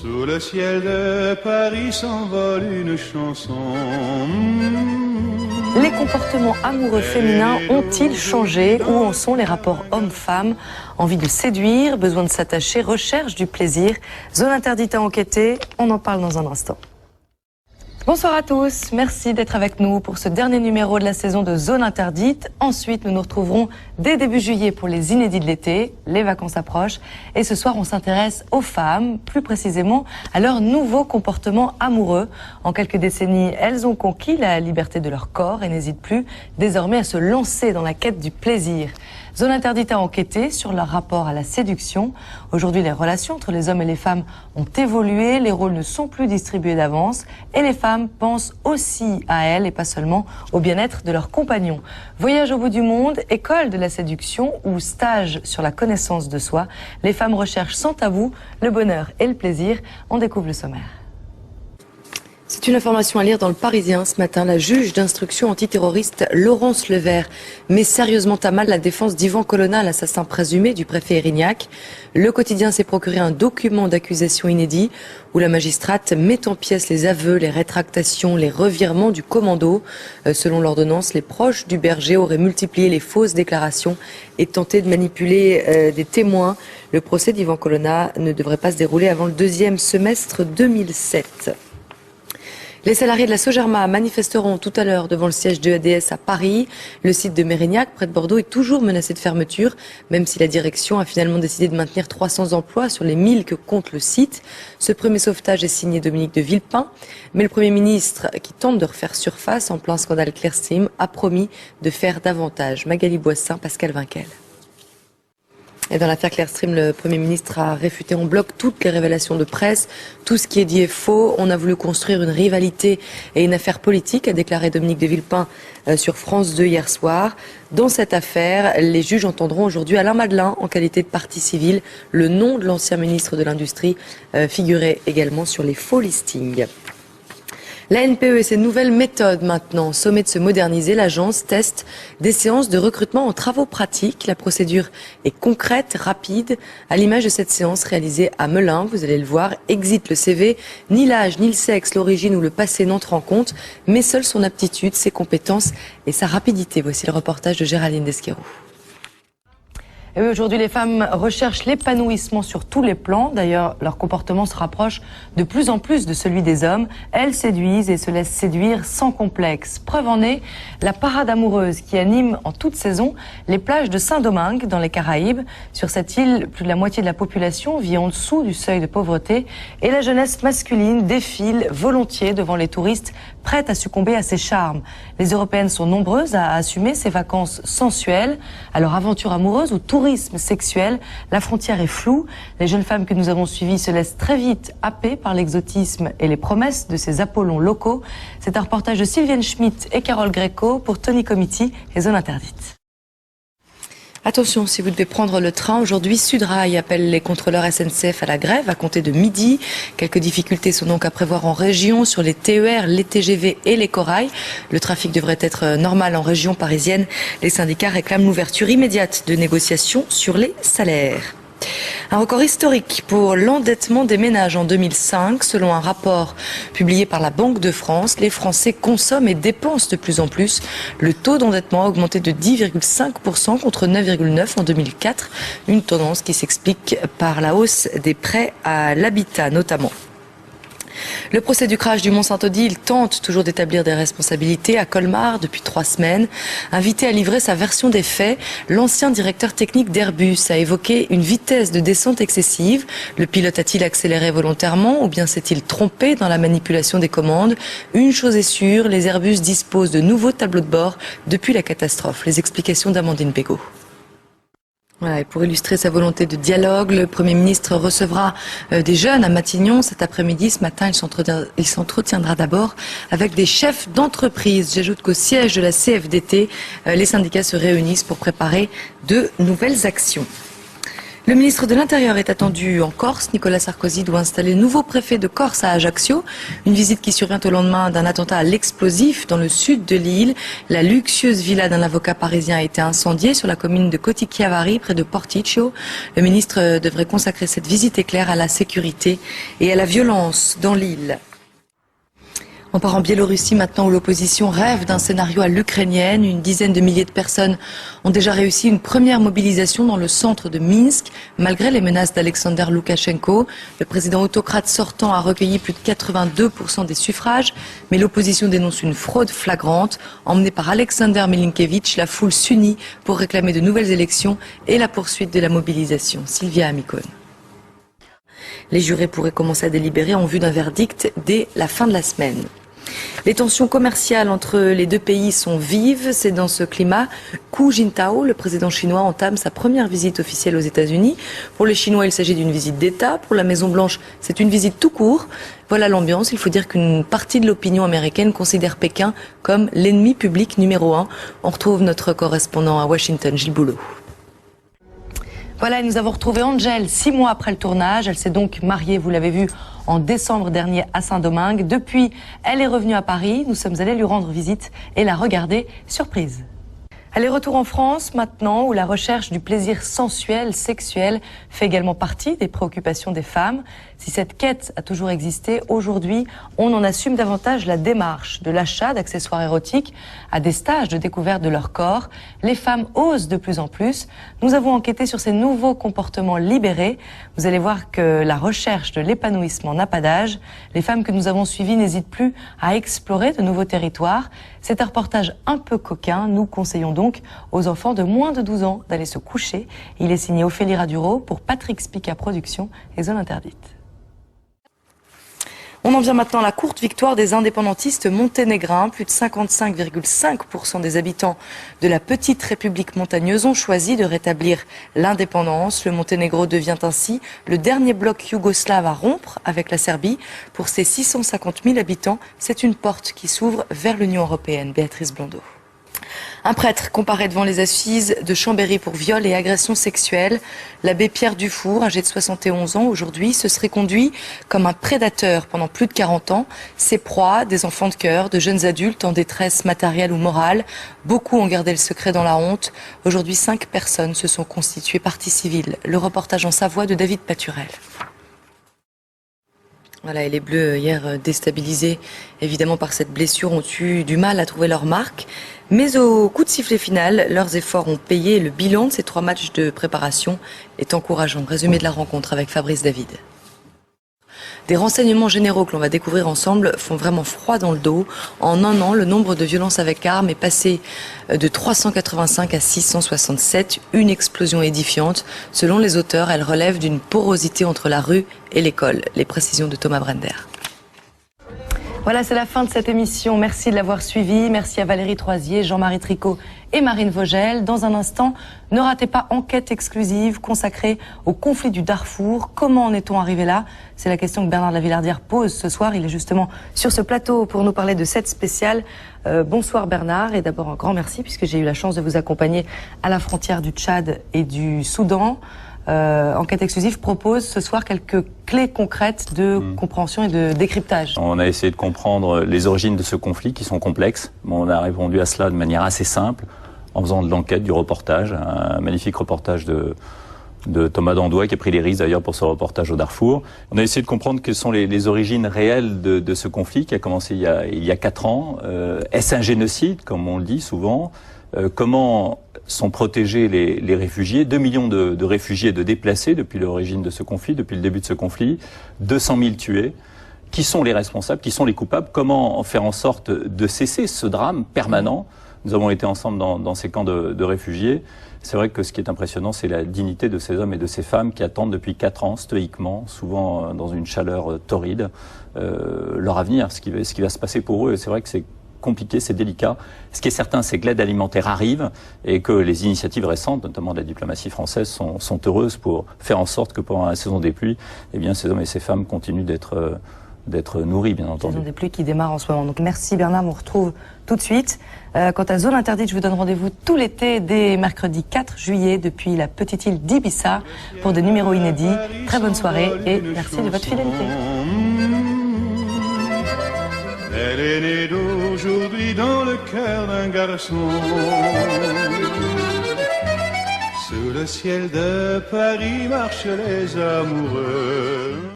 Sous le ciel de Paris s'envole une chanson. Les comportements amoureux féminins ont-ils changé? Où en sont les rapports hommes-femmes? Envie de séduire, besoin de s'attacher, recherche du plaisir. Zone interdite à enquêter, on en parle dans un instant. Bonsoir à tous, merci d'être avec nous pour ce dernier numéro de la saison de Zone Interdite. Ensuite, nous nous retrouverons dès début juillet pour les inédits de l'été. Les vacances approchent et ce soir, on s'intéresse aux femmes, plus précisément à leurs nouveaux comportements amoureux. En quelques décennies, elles ont conquis la liberté de leur corps et n'hésitent plus désormais à se lancer dans la quête du plaisir. Zone Interdite à enquêter sur leur rapport à la séduction. Aujourd'hui, les relations entre les hommes et les femmes ont évolué, les rôles ne sont plus distribués d'avance et les femmes pensent aussi à elles et pas seulement au bien-être de leurs compagnons. Voyage au bout du monde, école de la séduction ou stage sur la connaissance de soi, les femmes recherchent sans tabou le bonheur et le plaisir. On découvre le sommaire. C'est une information à lire dans le Parisien ce matin. La juge d'instruction antiterroriste Laurence Levert met sérieusement à mal la défense d'Ivan Colonna, l'assassin présumé du préfet Erignac. Le quotidien s'est procuré un document d'accusation inédit où la magistrate met en pièces les aveux, les rétractations, les revirements du commando. Selon l'ordonnance, les proches du berger auraient multiplié les fausses déclarations et tenté de manipuler des témoins. Le procès d'Ivan Colonna ne devrait pas se dérouler avant le deuxième semestre 2007. Les salariés de la Sogerma manifesteront tout à l'heure devant le siège de EADS à Paris. Le site de Mérignac, près de Bordeaux, est toujours menacé de fermeture, même si la direction a finalement décidé de maintenir 300 emplois sur les 1000 que compte le site. Ce premier sauvetage est signé Dominique de Villepin, mais le Premier ministre, qui tente de refaire surface en plein scandale Clearstream, a promis de faire davantage. Magali Boissin, Pascal Vinquel. Et dans l'affaire Clearstream, le Premier ministre a réfuté en bloc toutes les révélations de presse. Tout ce qui est dit est faux. On a voulu construire une rivalité et une affaire politique, a déclaré Dominique de Villepin sur France 2 hier soir. Dans cette affaire, les juges entendront aujourd'hui Alain Madelin en qualité de partie civile. Le nom de l'ancien ministre de l'Industrie figurait également sur les faux listings. La NPE et ses nouvelles méthodes maintenant. Sommet de se moderniser, l'agence teste des séances de recrutement en travaux pratiques. La procédure est concrète, rapide. À l'image de cette séance réalisée à Melun, vous allez le voir, exit le CV. Ni l'âge, ni le sexe, l'origine ou le passé n'entrent en compte, mais seule son aptitude, ses compétences et sa rapidité. Voici le reportage de Géraldine Desquero. Et oui, aujourd'hui, les femmes recherchent l'épanouissement sur tous les plans. D'ailleurs, leur comportement se rapproche de plus en plus de celui des hommes. Elles séduisent et se laissent séduire sans complexe. Preuve en est la parade amoureuse qui anime en toute saison les plages de Saint-Domingue dans les Caraïbes. Sur cette île, plus de la moitié de la population vit en dessous du seuil de pauvreté et la jeunesse masculine défile volontiers devant les touristes prêtes à succomber à ses charmes. Les Européennes sont nombreuses à assumer ces vacances sensuelles. Alors, aventure amoureuse ou tourisme sexuel, la frontière est floue. Les jeunes femmes que nous avons suivies se laissent très vite happer par l'exotisme et les promesses de ces Apollons locaux. C'est un reportage de Sylviane Schmitt et Carole Greco pour Tony Comiti et Zone Interdite. Attention, si vous devez prendre le train, aujourd'hui, Sudrail appelle les contrôleurs SNCF à la grève à compter de midi. Quelques difficultés sont donc à prévoir en région sur les TER, les TGV et les corails. Le trafic devrait être normal en région parisienne. Les syndicats réclament l'ouverture immédiate de négociations sur les salaires. Un record historique pour l'endettement des ménages en 2005. Selon un rapport publié par la Banque de France, les Français consomment et dépensent de plus en plus. Le taux d'endettement a augmenté de 10,5% contre 9,9% en 2004. Une tendance qui s'explique par la hausse des prêts à l'habitat notamment. Le procès du crash du Mont-Saint-Odile tente toujours d'établir des responsabilités à Colmar depuis 3 semaines. Invité à livrer sa version des faits, l'ancien directeur technique d'Airbus a évoqué une vitesse de descente excessive. Le pilote a-t-il accéléré volontairement ou bien s'est-il trompé dans la manipulation des commandes? Une chose est sûre, les Airbus disposent de nouveaux tableaux de bord depuis la catastrophe. Les explications d'Amandine Bégaud. Voilà, et pour illustrer sa volonté de dialogue, le Premier ministre recevra des jeunes à Matignon cet après-midi. Ce matin, il s'entretiendra d'abord avec des chefs d'entreprise. J'ajoute qu'au siège de la CFDT, les syndicats se réunissent pour préparer de nouvelles actions. Le ministre de l'Intérieur est attendu en Corse. Nicolas Sarkozy doit installer le nouveau préfet de Corse à Ajaccio. Une visite qui survient au lendemain d'un attentat à l'explosif dans le sud de l'île. La luxueuse villa d'un avocat parisien a été incendiée sur la commune de Cotichiavari, près de Porticcio. Le ministre devrait consacrer cette visite éclair à la sécurité et à la violence dans l'île. On part en Biélorussie maintenant où l'opposition rêve d'un scénario à l'ukrainienne. Une dizaine de milliers de personnes ont déjà réussi une première mobilisation dans le centre de Minsk, malgré les menaces d'Alexander Loukachenko. Le président autocrate sortant a recueilli plus de 82% des suffrages, mais l'opposition dénonce une fraude flagrante. Emmenée par Alexander Milinkevitch, la foule s'unit pour réclamer de nouvelles élections et la poursuite de la mobilisation. Sylvia Amikone. Les jurés pourraient commencer à délibérer en vue d'un verdict dès la fin de la semaine. Les tensions commerciales entre les deux pays sont vives. C'est dans ce climat qu'Hu Jintao, le président chinois, entame sa première visite officielle aux États-Unis. Pour les Chinois, il s'agit d'une visite d'État. Pour la Maison-Blanche, c'est une visite tout court. Voilà l'ambiance. Il faut dire qu'une partie de l'opinion américaine considère Pékin comme l'ennemi public numéro 1. On retrouve notre correspondant à Washington, Gilles Boulot. Voilà, nous avons retrouvé Angel 6 mois après le tournage. Elle s'est donc mariée, vous l'avez vu, en décembre dernier à Saint-Domingue. Depuis, elle est revenue à Paris. Nous sommes allés lui rendre visite et la regarder. Surprise. Elle est retour en France maintenant où la recherche du plaisir sensuel, sexuel fait également partie des préoccupations des femmes. Si cette quête a toujours existé, aujourd'hui, on en assume davantage la démarche de l'achat d'accessoires érotiques à des stages de découverte de leur corps. Les femmes osent de plus en plus. Nous avons enquêté sur ces nouveaux comportements libérés. Vous allez voir que la recherche de l'épanouissement n'a pas d'âge. Les femmes que nous avons suivies n'hésitent plus à explorer de nouveaux territoires. C'est un reportage un peu coquin. Nous conseillons donc aux enfants de moins de 12 ans d'aller se coucher. Il est signé Ophélie Raduro pour Patrick Spica Productions et Zone Interdite. On en vient maintenant à la courte victoire des indépendantistes monténégrins. Plus de 55,5% des habitants de la petite république montagneuse ont choisi de rétablir l'indépendance. Le Monténégro devient ainsi le dernier bloc yougoslave à rompre avec la Serbie. Pour ses 650 000 habitants, c'est une porte qui s'ouvre vers l'Union européenne. Béatrice Blondeau. Un prêtre comparé devant les assises de Chambéry pour viol et agression sexuelle. L'abbé Pierre Dufour, âgé de 71 ans aujourd'hui, se serait conduit comme un prédateur pendant plus de 40 ans. Ses proies, des enfants de cœur, de jeunes adultes en détresse matérielle ou morale. Beaucoup ont gardé le secret dans la honte. Aujourd'hui, 5 personnes se sont constituées partie civile. Le reportage en Savoie de David Paturel. Voilà, et les Bleus, hier déstabilisés évidemment par cette blessure, ont eu du mal à trouver leur marque. Mais au coup de sifflet final, leurs efforts ont payé. Le bilan de ces 3 matchs de préparation est encourageant. Résumé de la rencontre avec Fabrice David. Des renseignements généraux que l'on va découvrir ensemble font vraiment froid dans le dos. En un an, le nombre de violences avec armes est passé de 385 à 667. Une explosion édifiante. Selon les auteurs, elle relève d'une porosité entre la rue et l'école. Les précisions de Thomas Brender. Voilà, c'est la fin de cette émission. Merci de l'avoir suivi. Merci à Valérie Troisier, Jean-Marie Tricot et Marine Vogel. Dans un instant, ne ratez pas Enquête exclusive consacrée au conflit du Darfour. Comment en est-on arrivé là? C'est la question que Bernard de la Villardière pose ce soir. Il est justement sur ce plateau pour nous parler de cette spéciale. Bonsoir Bernard, et d'abord un grand merci puisque j'ai eu la chance de vous accompagner à la frontière du Tchad et du Soudan. Enquête exclusive propose ce soir quelques clés concrètes de compréhension et de décryptage. On a essayé de comprendre les origines de ce conflit qui sont complexes. On a répondu à cela de manière assez simple en faisant de l'enquête, du reportage, un magnifique reportage de Thomas Dandouet qui a pris les risques d'ailleurs pour ce reportage au Darfour. On a essayé de comprendre quelles sont les origines réelles de ce conflit qui a commencé il y a 4 ans. Est-ce un génocide, comme on le dit souvent? Comment sont protégés les réfugiés? 2 millions de réfugiés et de déplacés depuis l'origine de ce conflit, depuis le début de ce conflit. 200 000 tués. Qui sont les responsables? Qui sont les coupables? Comment faire en sorte de cesser ce drame permanent? Nous avons été ensemble dans ces camps de réfugiés. C'est vrai que ce qui est impressionnant, c'est la dignité de ces hommes et de ces femmes qui attendent depuis 4 ans, stoïquement, souvent dans une chaleur torride, leur avenir, ce qui va se passer pour eux. Et c'est vrai que c'est compliqué, c'est délicat. Ce qui est certain, c'est que l'aide alimentaire arrive et que les initiatives récentes, notamment de la diplomatie française, sont heureuses pour faire en sorte que pendant la saison des pluies, eh bien, ces hommes et ces femmes continuent d'être d'être nourris, bien entendu. Saison des pluies qui démarre en ce moment. Donc merci Bernard, on retrouve tout de suite. Quant à Zone Interdite, je vous donne rendez-vous tout l'été dès mercredi 4 juillet depuis la petite île d'Ibiza pour des numéros inédits. Très bonne soirée et merci de votre fidélité. Elle est née d'aujourd'hui dans le cœur d'un garçon. Sous le ciel de Paris marchent les amoureux.